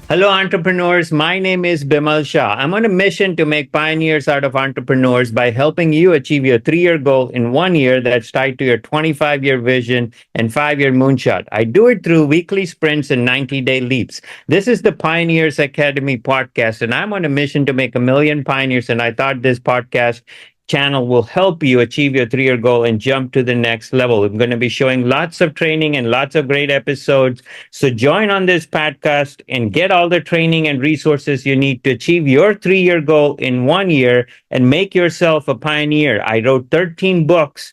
Hello, entrepreneurs. My name is Bimal Shah. I'm on a mission to make pioneers out of entrepreneurs by helping you achieve your 3 year goal in 1 year that's tied to your 25-year vision and 5 year moonshot. I do it through weekly sprints and 90-day leaps. This is the Pioneers Academy podcast, and I'm on a mission to make a million pioneers. And I thought this podcast channel will help you achieve your 3 year goal and jump to the next level. I'm going to be showing lots of training and lots of great episodes, so join on this podcast and get all the training and resources you need to achieve your 3 year goal in 1 year and make yourself a pioneer. I wrote 13 books,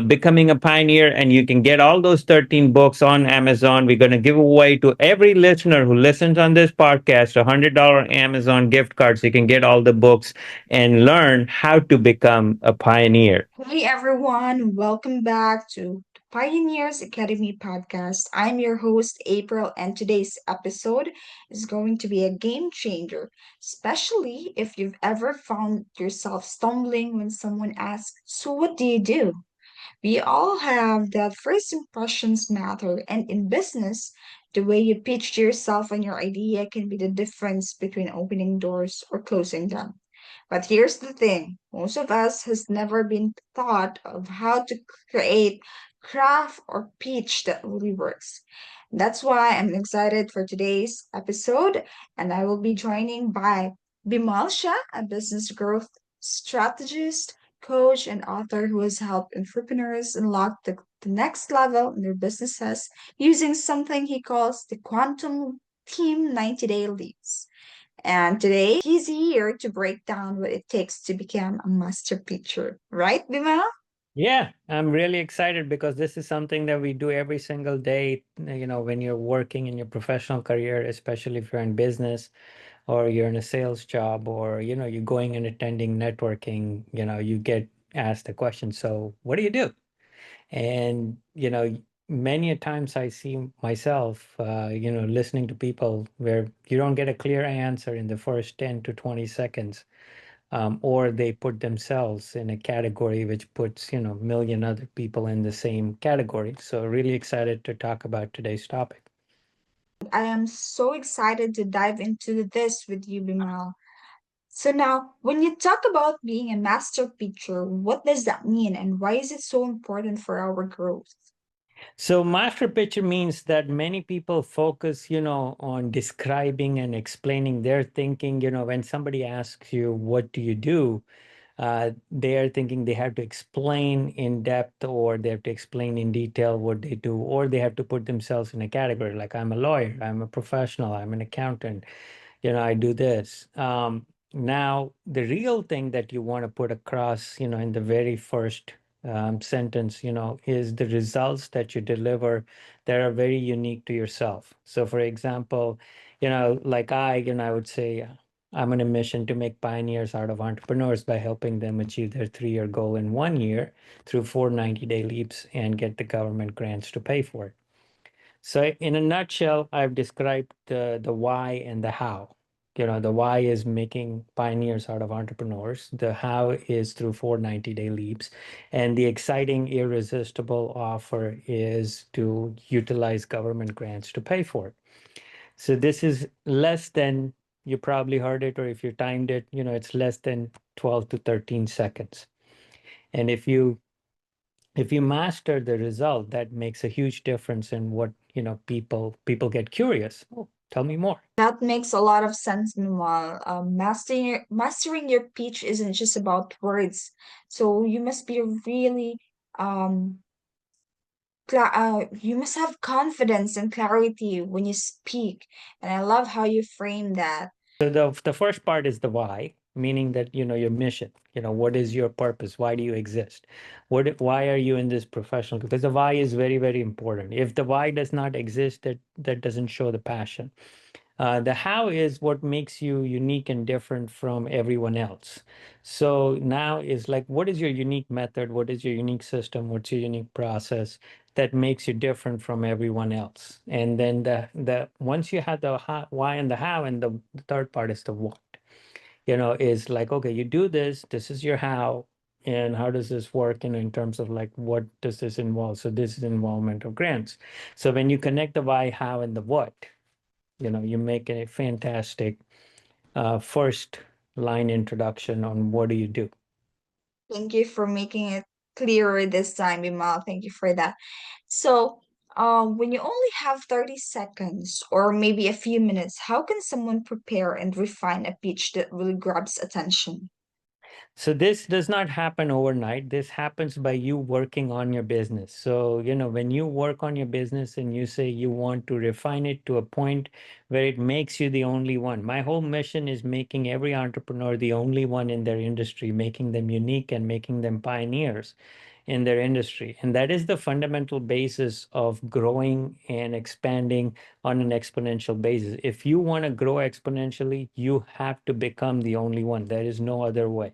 Becoming a Pioneer, and you can get all those 13 books on Amazon. We're going to give away to every listener who listens on this podcast a $100 Amazon gift card so you can get all the books and learn how to become a pioneer. Hey everyone, welcome back to the Pioneers Academy podcast. I'm your host, April, and today's episode is going to be a game changer, especially if you've ever found yourself stumbling when someone asks, "So, what do you do?" We all have that first impressions matter, and in business, the way you pitch yourself and your idea can be the difference between opening doors or closing them. But here's the thing, most of us has never been taught of how to create craft or pitch that really works. That's why I'm excited for today's episode, and I will be joining by Bimal Shah, a business growth strategist, coach, and author who has helped entrepreneurs unlock the next level in their businesses using something he calls the quantum team 90-day leads. And today he's here to break down what it takes to become a master pitcher. Right, Bimal? Yeah, I'm really excited because this is something that we do every single day. When you're working in your professional career, especially if you're in business or you're in a sales job or, you're going and attending networking, you get asked the question, so what do you do? And, many a times I see myself, listening to people where you don't get a clear answer in the first 10 to 20 seconds, or they put themselves in a category which puts, million other people in the same category. So really excited to talk about today's topic. I am so excited to dive into this with you, Bimal. So now, when you talk about being a master pitcher, what does that mean and why is it so important for our growth? So master picture means that many people focus, on describing and explaining their thinking. When somebody asks you, what do you do? They are thinking they have to explain in depth, or they have to explain in detail what they do, or they have to put themselves in a category like, I'm a lawyer, I'm a professional, I'm an accountant, I do this. Now, the real thing that you want to put across, in the very first sentence, is the results that you deliver that are very unique to yourself. So, for example, like I would say, I'm on a mission to make pioneers out of entrepreneurs by helping them achieve their 3 year goal in 1 year through 490-day leaps and get the government grants to pay for it. So, in a nutshell, I've described the why and the how. The why is making pioneers out of entrepreneurs. The how is through 490-day leaps. And the exciting, irresistible offer is to utilize government grants to pay for it. So, this is less than, you probably heard it, or if you timed it, it's less than 12 to 13 seconds. And if you master the result, that makes a huge difference in what, people get curious. Oh, tell me more. That makes a lot of sense, meanwhile. Mastering your pitch isn't just about words. So you must be really, um, you must have confidence and clarity when you speak. And I love how you frame that. So the first part is the why, meaning that, your mission. What is your purpose? Why do you exist? Why are you in this professional? Because the why is very, very important. If the why does not exist, that doesn't show the passion. The how is what makes you unique and different from everyone else. So now is like, what is your unique method? What is your unique system? What's your unique process that makes you different from everyone else? And then the once you have the how, why and the how, and the third part is the what. Is like, okay, you do this. This is your how. And how does this work, in terms of like, what does this involve? So this is involvement of grants. So when you connect the why, how, and the what, You make a fantastic first line introduction on what do you do. Thank you for making it clearer this time, Imal. Thank you for that. So, when you only have 30 seconds or maybe a few minutes, how can someone prepare and refine a pitch that really grabs attention? So this does not happen overnight. This happens by you working on your business. So, when you work on your business and you say you want to refine it to a point where it makes you the only one. My whole mission is making every entrepreneur the only one in their industry, making them unique and making them pioneers in their industry. And that is the fundamental basis of growing and expanding on an exponential basis. If you want to grow exponentially, you have to become the only one. There is no other way.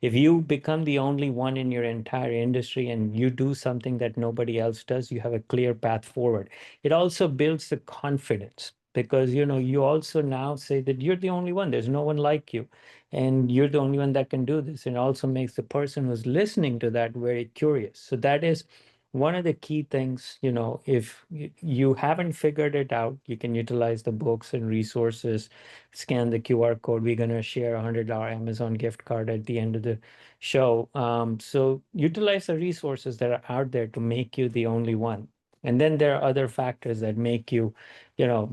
If you become the only one in your entire industry and you do something that nobody else does, you have a clear path forward. It also builds the confidence because you also now say that you're the only one. There's no one like you, and you're the only one that can do this. And also makes the person who's listening to that very curious. So that is one of the key things. If you haven't figured it out, you can utilize the books and resources, scan the QR code. We're going to share a $100 Amazon gift card at the end of the show. So utilize the resources that are out there to make you the only one. And then there are other factors that make you,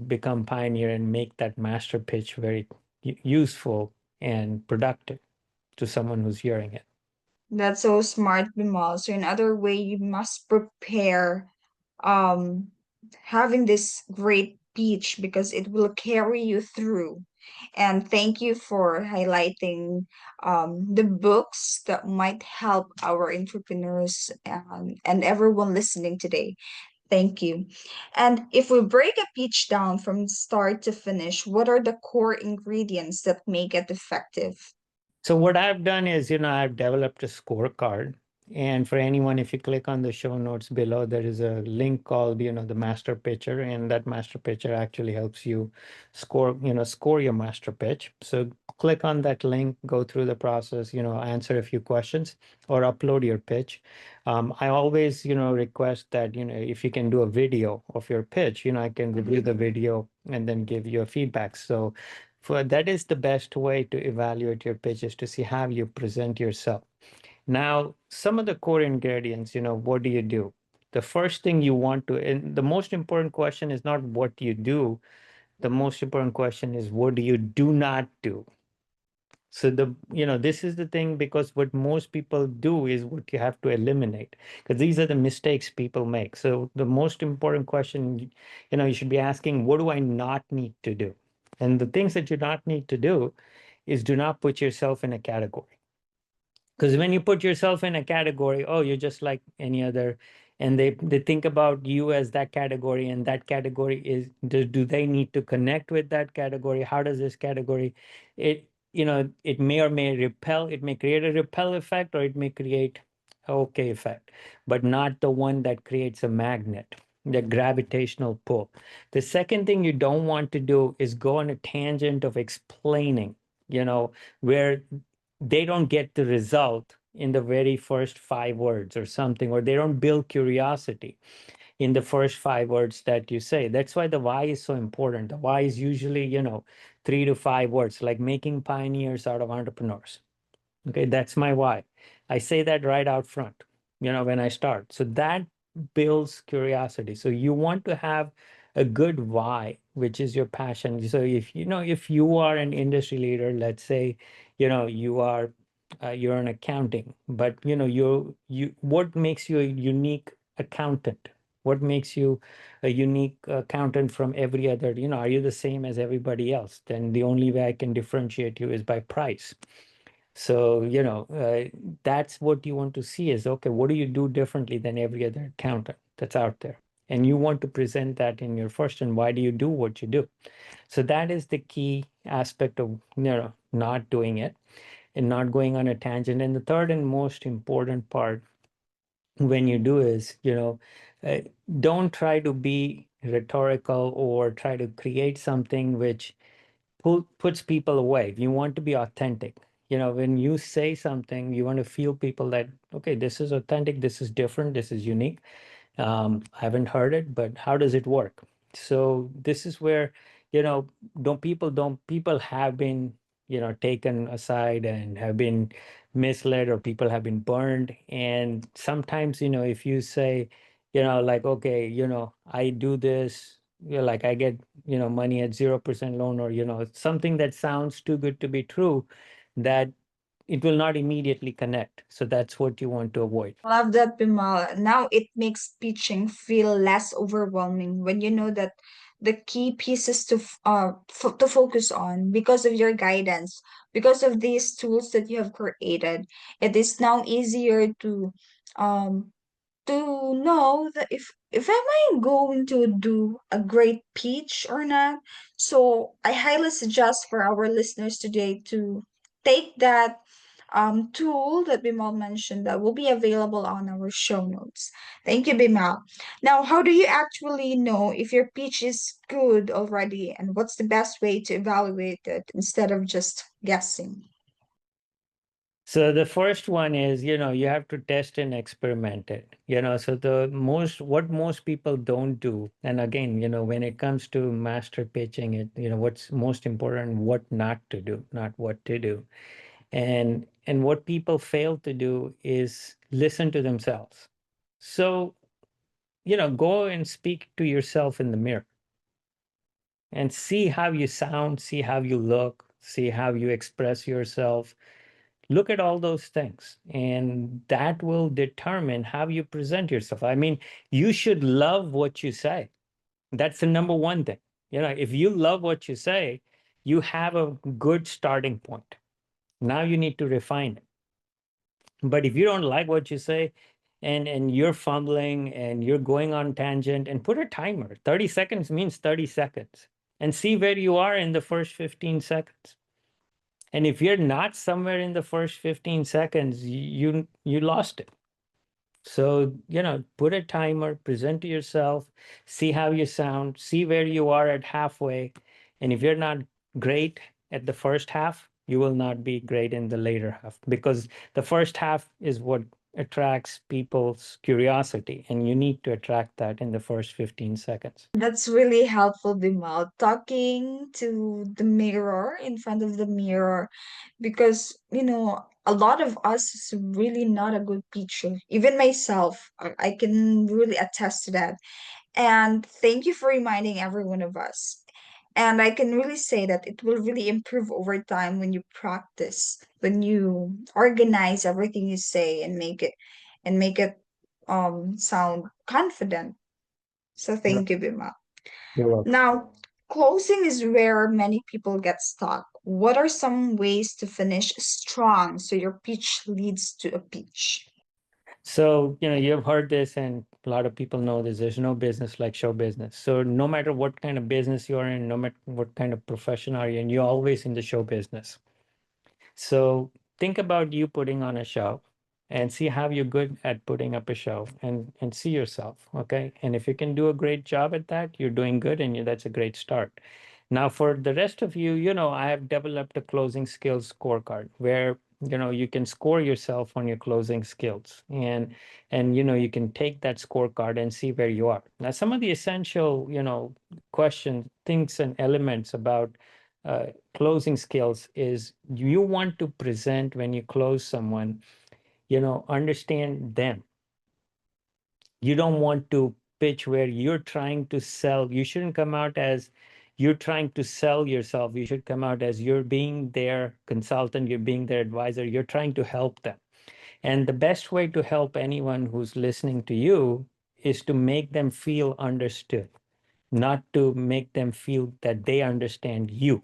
become pioneer and make that master pitch very useful and productive to someone who's hearing it. That's so smart, Bimal. So in other way, you must prepare um having this great speech because it will carry you through. And thank you for highlighting the books that might help our entrepreneurs and everyone listening today. Thank you. And if we break a pitch down from start to finish, what are the core ingredients that make it effective? So what I've done is, I've developed a scorecard. And for anyone, if you click on the show notes below, there is a link called, the master pitcher, and that master pitcher actually helps you score your master pitch. So click on that link, go through the process, answer a few questions or upload your pitch. I always, request that, if you can do a video of your pitch, I can review the video and then give you a feedback. So for that is the best way to evaluate your pitches to see how you present yourself. Now, some of the core ingredients, what do you do? The first thing you want to, and the most important question is not what you do. The most important question is what do you do not do? So this is the thing because what most people do is what you have to eliminate because these are the mistakes people make. So the most important question, you should be asking, what do I not need to do? And the things that you not need to do is do not put yourself in a category. Because when you put yourself in a category, oh, you're just like any other, and they think about you as that category, and that category is do they need to connect with that category? How does this category, it may or may repel, it may create a repel effect, or it may create a okay effect, but not the one that creates a magnet, the gravitational pull. The second thing you don't want to do is go on a tangent of explaining, where they don't get the result in the very first 5 words or something, or they don't build curiosity in the first 5 words that you say. That's why the why is so important. The why is usually, 3 to 5 words, like making pioneers out of entrepreneurs. Okay, that's my why. I say that right out front, when I start. So that builds curiosity. So you want to have a good why, which is your passion. So if you are an industry leader, let's say, you're an accounting, but you what makes you a unique accountant? What makes you a unique accountant from every other? Are you the same as everybody else? Then the only way I can differentiate you is by price. So, that's what you want to see is, okay, what do you do differently than every other accountant that's out there? And you want to present that in your first, and why do you do what you do? So that is the key aspect of, not doing it and not going on a tangent. And the third and most important part when you do is, uh, don't try to be rhetorical or try to create something which puts people away. You want to be authentic. When you say something, you want to feel people that, okay, this is authentic, this is different, this is unique. I haven't heard it, but how does it work? So this is where, you know, don't people have been, taken aside and have been misled, or people have been burned. And sometimes, if you say, like, okay, I do this, like I get, money at 0% loan, or, something that sounds too good to be true, that it will not immediately connect. So that's what you want to avoid. Love that, Bimal. Now it makes pitching feel less overwhelming when you know that the key pieces to focus on because of your guidance, because of these tools that you have created. It is now easier um to know that if am I going to do a great pitch or not. So I highly suggest for our listeners today to take that tool that Bimal mentioned that will be available on our show notes. Thank you, Bimal. Now, how do you actually know if your pitch is good already, and what's the best way to evaluate it instead of just guessing? So the first one is, you have to test and experiment it. So what most people don't do, and again, when it comes to master pitching it, what's most important, what not to do, not what to do. And what people fail to do is listen to themselves. So, go and speak to yourself in the mirror and see how you sound, see how you look, see how you express yourself. Look at all those things, and that will determine how you present yourself. I mean, you should love what you say. That's the number one thing. If you love what you say, you have a good starting point. Now you need to refine it. But if you don't like what you say, and you're fumbling and you're going on tangent, and put a timer. 30 seconds means 30 seconds, and see where you are in the first 15 seconds. And if you're not somewhere in the first 15 seconds, you lost it. So, put a timer, present to yourself, see how you sound, see where you are at halfway. And if you're not great at the first half, you will not be great in the later half, because the first half is what attracts people's curiosity, and you need to attract that in the first 15 seconds. That's really helpful, Bimal. Talking to the mirror in front of the mirror, because a lot of us is really not a good pitcher. Even myself, I can really attest to that. And thank you for reminding every one of us. And I can really say that it will really improve over time when you practice, when you organize everything you say and make it sound confident. So Right. thank you, Bima. You're welcome. Now, closing is where many people get stuck. What are some ways to finish strong so your pitch leads to a pitch? So, you've heard this, and a lot of people know this. There's no business like show business. So, no matter what kind of business you're in, no matter what kind of profession are you in, you're always in the show business. So think about you putting on a show, and see how you're good at putting up a show, and see yourself. Okay. And if you can do a great job at that, you're doing good, and that's a great start. Now, for the rest of you, I have developed a closing skills scorecard where, you can score yourself on your closing skills, and you can take that scorecard and see where you are. Now, some of the essential, questions, things, and elements about uh, closing skills is, you want to present when you close someone, understand them. You don't want to pitch where you're trying to sell. You shouldn't come out as you're trying to sell yourself. You should come out as you're being their consultant, you're being their advisor, you're trying to help them. And the best way to help anyone who's listening to you is to make them feel understood, not to make them feel that they understand you.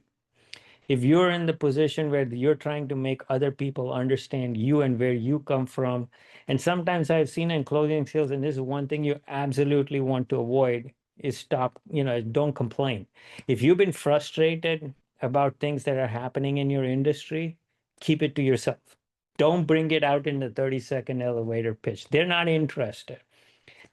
If you're in the position where you're trying to make other people understand you and where you come from, and sometimes I've seen in closing sales, and this is one thing you absolutely want to avoid, is stop, don't complain. If you've been frustrated about things that are happening in your industry, keep it to yourself. Don't bring it out in the 30-second elevator pitch. They're not interested.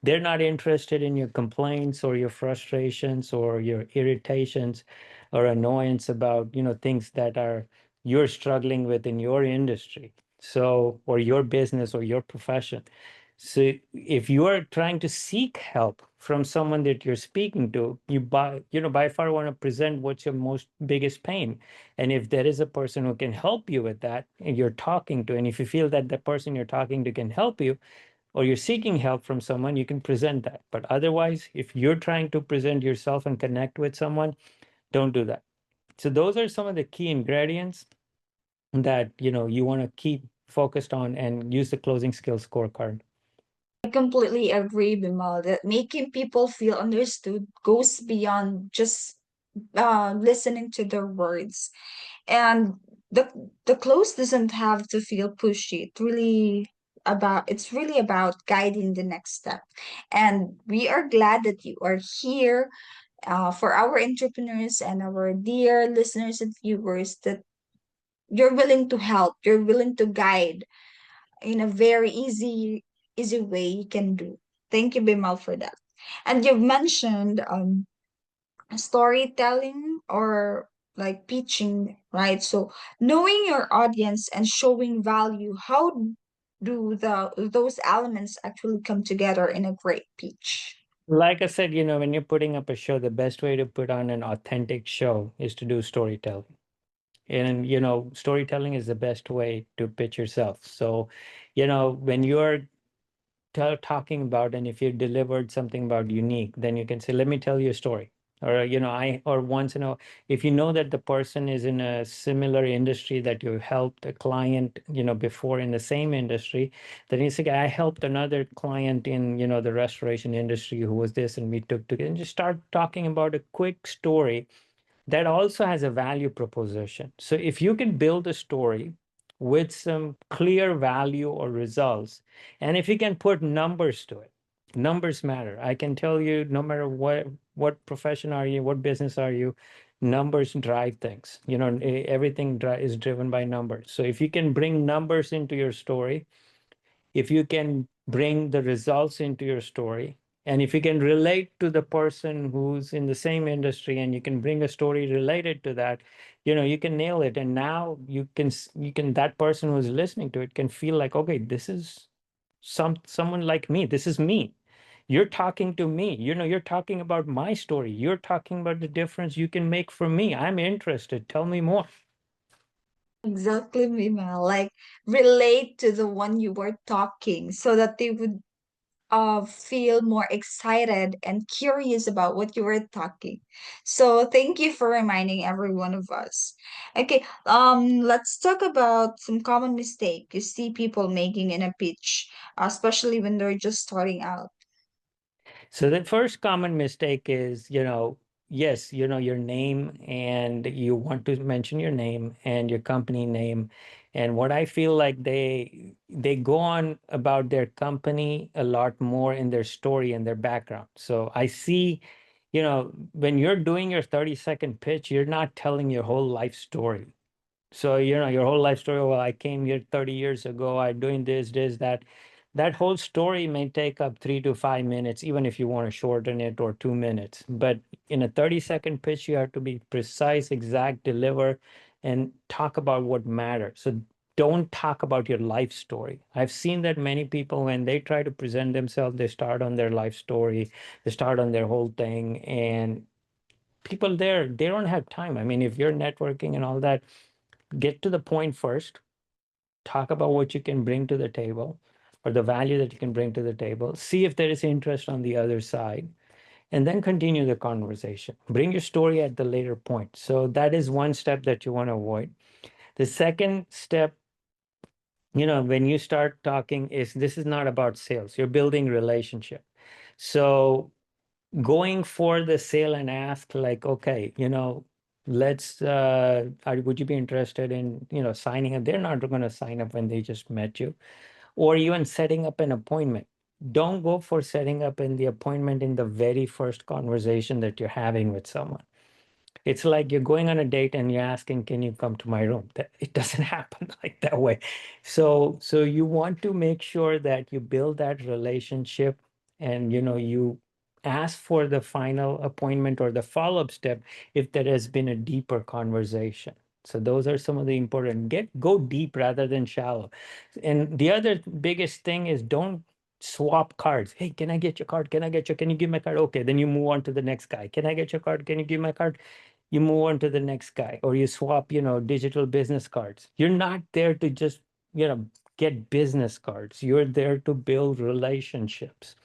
They're not interested in your complaints or your frustrations or your irritations or annoyance about, things that are you're struggling with in your industry. So, or your business or your profession. So if you are trying to seek help from someone that you're speaking to, by far want to present what's your most biggest pain. And if there is a person who can help you with that and you're talking to, and if you feel that the person you're talking to can help you, or you're seeking help from someone, you can present that. But otherwise, if you're trying to present yourself and connect with someone, don't do that. So those are some of the key ingredients that you want to keep focused on and use the closing skills scorecard. I completely agree, Bimal, that making people feel understood goes beyond just listening to their words. And the close doesn't have to feel pushy. It's really about guiding the next step. And we are glad that you are here for our entrepreneurs and our dear listeners and viewers, that you're willing to help, you're willing to guide in a very easy way you can do. Thank you, Bimal, for that. And you've mentioned storytelling or like pitching, right? So knowing your audience and showing value, how do those elements actually come together in a great pitch? Like I said, when you're putting up a show, the best way to put on an authentic show is to do storytelling. And, storytelling is the best way to pitch yourself. So, when you're talking about, and if you delivered something about unique, then you can say, let me tell you a story. Or or once if you know that the person is in a similar industry that you helped a client before in the same industry, then you say, I helped another client in the restoration industry who was this, and we took together, and just start talking about a quick story that also has a value proposition. So if you can build a story with some clear value or results, and if you can put numbers to it, numbers matter. I can tell you, no matter what profession are you, what business are you, numbers drive things. Everything is driven by numbers. So if you can bring numbers into your story, if you can bring the results into your story, and if you can relate to the person who's in the same industry, and you can bring a story related to that, you can nail it. And now you can that person who's listening to it can feel like, okay, this is someone like me, this is me. You're talking to me, you're talking about my story, you're talking about the difference you can make for me. I'm interested, tell me more. Exactly, Mima. Like relate to the one you were talking so that they would feel more excited and curious about what you were talking. So thank you for reminding every one of us. Okay, let's talk about some common mistake you see people making in a pitch, especially when they're just starting out. So the first common mistake is, yes, your name, and you want to mention your name and your company name. And what I feel like they go on about their company a lot more in their story and their background. So I see, when you're doing your 30-second pitch, you're not telling your whole life story. So, your whole life story, well, I came here 30 years ago, I'm doing this, that. That whole story may take up 3 to 5 minutes, even if you want to shorten it, or 2 minutes. But in a 30-second pitch, you have to be precise, exact, deliver, and talk about what matters. So don't talk about your life story. I've seen that many people, when they try to present themselves, they start on their life story, they start on their whole thing. And people there, they don't have time. I mean, if you're networking and all that, get to the point first, talk about what you can bring to the table, or the value that you can bring to the table, see if there is interest on the other side, and then continue the conversation. Bring your story at the later point. So that is one step that you want to avoid. The second step, when you start talking, is this is not about sales. You're building relationship. So going for the sale and ask, like, okay, let's would you be interested in signing up? They're not going to sign up when they just met you. Or even setting up an appointment. Don't go for setting up in the appointment in the very first conversation that you're having with someone. It's like you're going on a date and you're asking, can you come to my room? That it doesn't happen like that way. So you want to make sure that you build that relationship, and you ask for the final appointment or the follow-up step if there has been a deeper conversation. So those are some of the important, go deep rather than shallow. And the other biggest thing is, don't swap cards. Hey, can I get your card? Can I get your, can you give my card? Okay. Then you move on to the next guy. Can I get your card? Can you give my card? You move on to the next guy, or you swap, digital business cards. You're not there to just, get business cards. You're there to build relationships.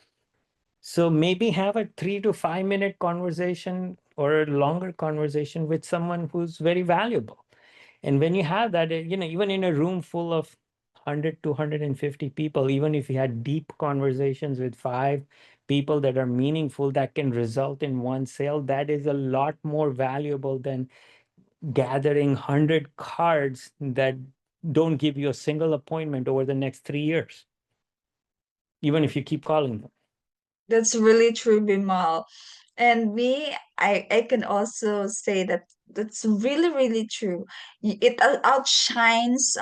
So maybe have a 3 to 5 minute conversation or a longer conversation with someone who's very valuable. And when you have that, even in a room full of 100 to 150 people, even if you had deep conversations with 5 people that are meaningful, that can result in one sale, that is a lot more valuable than gathering 100 cards that don't give you a single appointment over the next 3 years, even if you keep calling them. That's really true, Bimal. And me, I can also say that that's really, really true. It outshines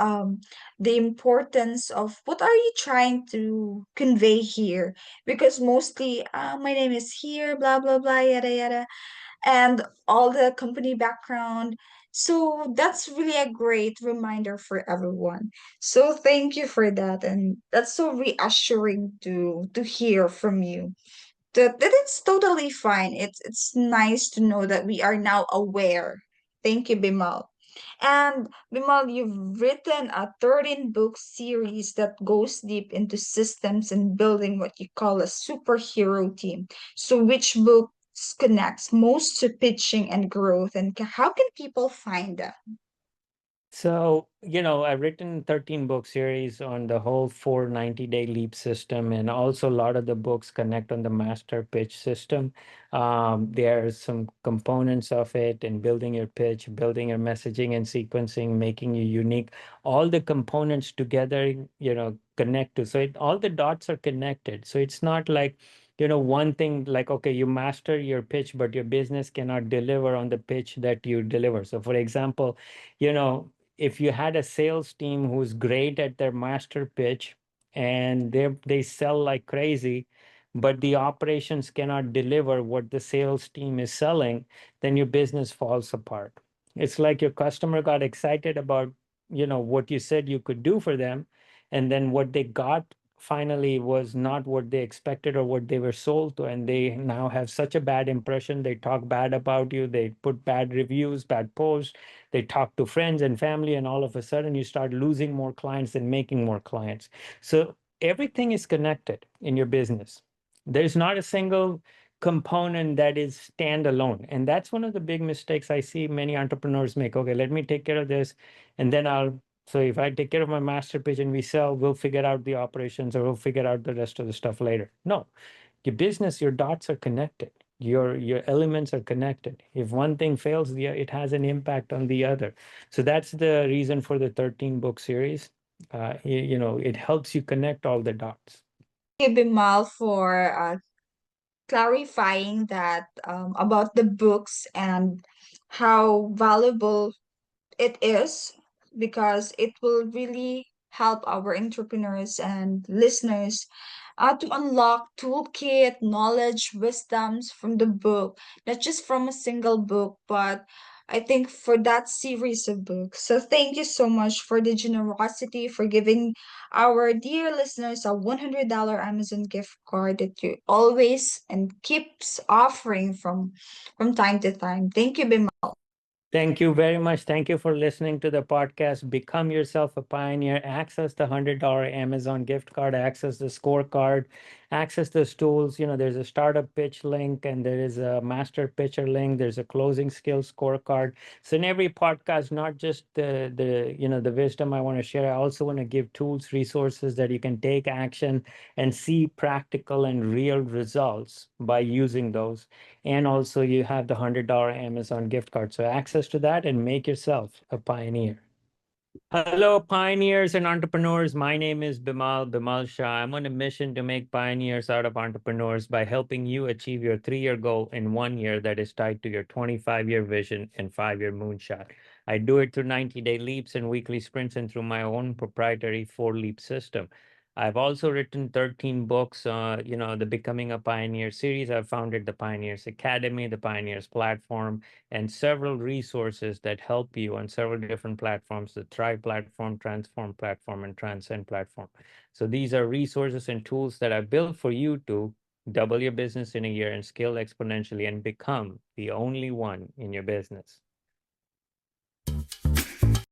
the importance of what are you trying to convey here? Because mostly, my name is here, blah blah blah, yada yada, and all the company background. So that's really a great reminder for everyone. So thank you for that, and that's so reassuring to hear from you that it's totally fine. It's nice to know that we are now aware. Thank you, Bimal. And Bimal, you've written a 13 book series that goes deep into systems and building what you call a superhero team. So which book connects most to pitching and growth, and how can people find them? So, I've written 13 book series on the whole 490-day leap system, and also a lot of the books connect on the master pitch system. There's some components of it in building your pitch, building your messaging and sequencing, making you unique. All the components together, connect to. So all the dots are connected. So it's not like, one thing like, okay, you master your pitch, but your business cannot deliver on the pitch that you deliver. So for example, you know, if you had a sales team who's great at their master pitch and they sell like crazy, but the operations cannot deliver what the sales team is selling, then your business falls apart. It's like your customer got excited about, what you said you could do for them, and then what they got finally was not what they expected or what they were sold to, and they now have such a bad impression. They talk bad about you, they put bad reviews, bad posts, they talk to friends and family, and all of a sudden you start losing more clients and making more clients. So everything is connected in your business. There's not a single component that is standalone. And that's one of the big mistakes I see many entrepreneurs make. Okay, let me take care of this, and then so if I take care of my master pitch and we sell, we'll figure out the operations or we'll figure out the rest of the stuff later. No, your business, your dots are connected. Your elements are connected. If one thing fails, it has an impact on the other. So that's the reason for the 13 book series. It helps you connect all the dots. Thank you, Bimal, for clarifying that about the books and how valuable it is, because it will really help our entrepreneurs and listeners to unlock toolkit, knowledge, wisdoms from the book, not just from a single book, but I think for that series of books. So thank you so much for the generosity for giving our dear listeners a $100 Amazon gift card that you always and keeps offering from time to time. Thank you, Bimal. Thank you very much. Thank you for listening to the podcast. Become yourself a pioneer. Access the $100 Amazon gift card, access the scorecard, access those tools. There's a startup pitch link and there is a master pitcher link. There's a closing skills scorecard. So in every podcast, not just the wisdom I want to share, I also want to give tools, resources that you can take action and see practical and real results by using those. And also you have the $100 Amazon gift card. So access to that and make yourself a pioneer. Hello, pioneers and entrepreneurs. My name is Bimal Shah. I'm on a mission to make pioneers out of entrepreneurs by helping you achieve your 3-year goal in 1 year that is tied to your 25-year vision and 5-year moonshot. I do it through 90-day leaps and weekly sprints and through my own proprietary 4-leap system. I've also written 13 books, the Becoming a Pioneer series. I've founded the Pioneers Academy, the Pioneers platform, and several resources that help you on several different platforms, the Thrive platform, Transform platform, and Transcend platform. So these are resources and tools that I built for you to double your business in a year and scale exponentially and become the only one in your business.